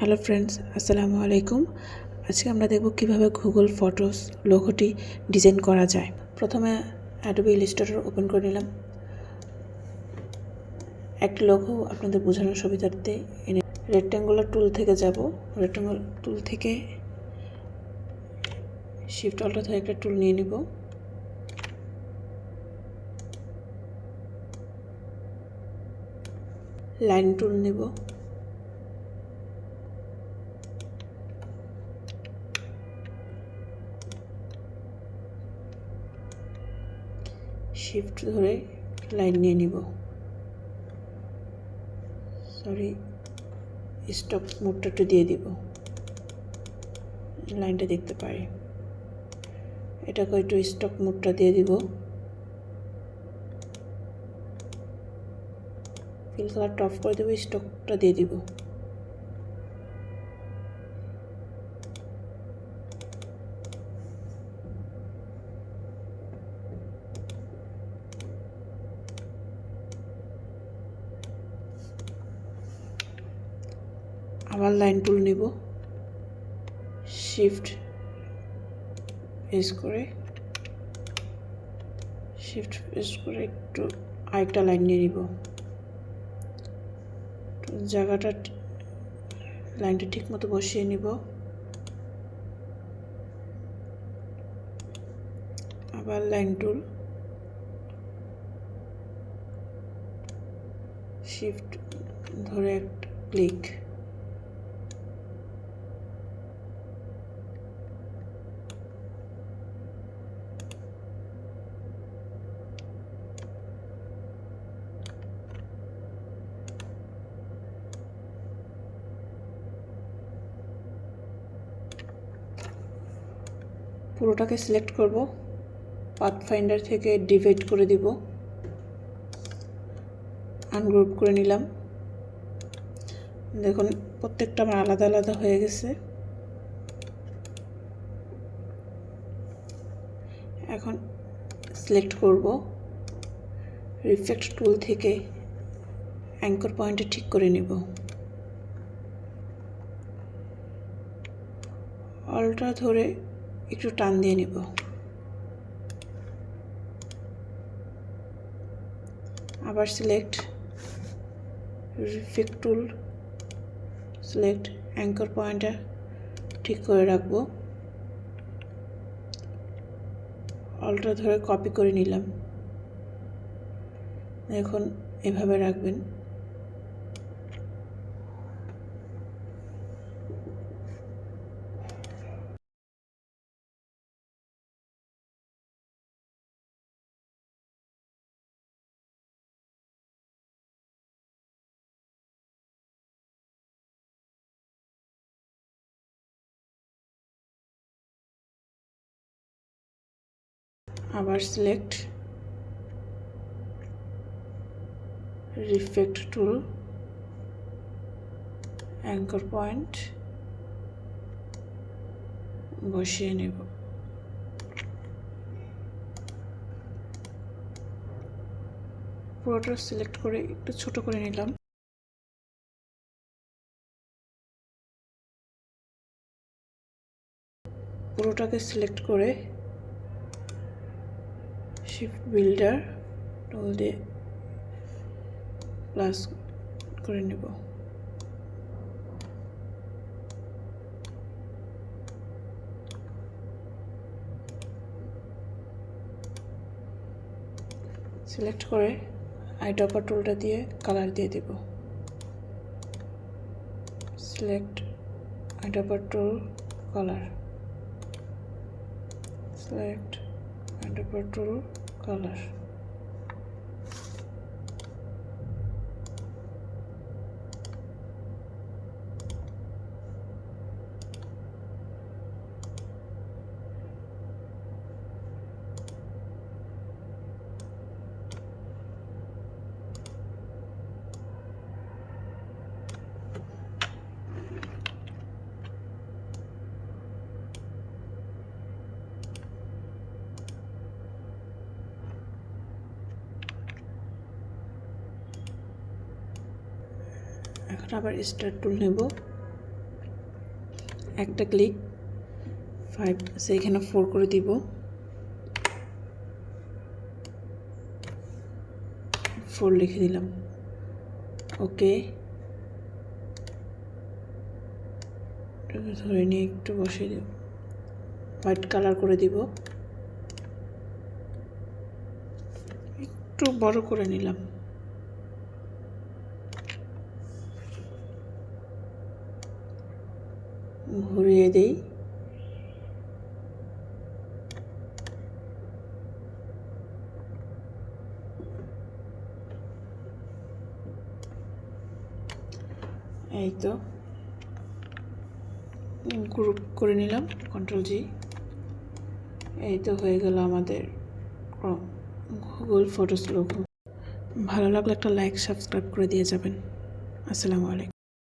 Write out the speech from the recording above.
Hello friends, আসসালামু আলাইকুম। আজকে আমরা দেখব কিভাবে গুগল ফটোস লোগোটি ডিজাইন করা যায়। প্রথমে অ্যাডোবি ইলাস্ট্রেটর ওপেন করে নিলাম। একটা লোগো আপনাদের বোঝানোর সুবিধার্থে এনে রেক্ট্যাঙ্গুলার টুল থেকে যাব। রেক্ট্যাঙ্গুলার টুল থেকে শিফট অল্ট ধরে একটা টুল নিয়ে নিব। লাইন টুল নেব। শিফট ধরে লাইন নিয়ে নিব। স্টপ মোডটা একটু দিয়ে দিব, লাইনটা দেখতে পারি। এটাকে একটু স্টপ মোডটা দিয়ে দিব। ফিল কালারটা অফ করে দেবো, স্টকটা দিয়ে দিব। আবার লাইন টুল নিব, শিফট প্রেস করে একটু আরেকটা লাইন নিয়ে নিব। জায়গাটা লাইনটা ঠিক মতো বসিয়ে নিব। আবার লাইন টুল, শিফট ধরে একটা ক্লিক। পুরোটাকে সিলেক্ট করব, পাথফাইন্ডার থেকে ডিভাইড করে দিব, আনগ্রুপ করে নিলাম। দেখুন প্রত্যেকটা আমার আলাদা আলাদা হয়ে গেছে। এখন সিলেক্ট করব, রিফ্লেক্ট টুল থেকে অ্যাঙ্কর পয়েন্টে ঠিক করে নেব। অলটা ধরে একটু টান দিয়ে নেব। আবার সিলেক্ট, রিফ্লেক্ট টুল, সিলেক্ট, অ্যাঙ্কর পয়েন্টটা ঠিক করে রাখবো। অলটা ধরে কপি করে নিলাম। এখন এভাবে রাখবেন। আবার সিলেক্ট, রিফ্লেক্ট টুল, অ্যাঙ্কর পয়েন্ট বসিয়ে নেব। পুরোটা সিলেক্ট করে একটু ছোট করে নিলাম। পুরোটাকে সিলেক্ট করে শিফট বিল্ডার টুল দিয়ে প্লাস করে নেব। সিলেক্ট করে আইড্রপার টুলটা দিয়ে কালার দিয়ে দেব। সিলেক্ট, আইড্রপার টুল, কালার, সিলেক্ট, আইড্রপার টুল, কালার। এখন আবার স্টার টুল নেব, একটা ক্লিক 5 আছে, এখানে 4 করে দিব। 4 লিখে দিলাম, ওকে। ধরে নিয়ে একটু বসিয়ে দেব, হোয়াইট কালার করে দিব, একটু বড় করে নিলাম। ঘুরিয়ে দেই, এই তো গ্রুপ করে নিলাম, Ctrl+G। এই তো হয়ে গেল আমাদের গুগল ফটোস লোগো। ভালো লাগলে একটা লাইক সাবস্ক্রাইব করে দিয়ে যাবেন। আসসালামু আলাইকুম।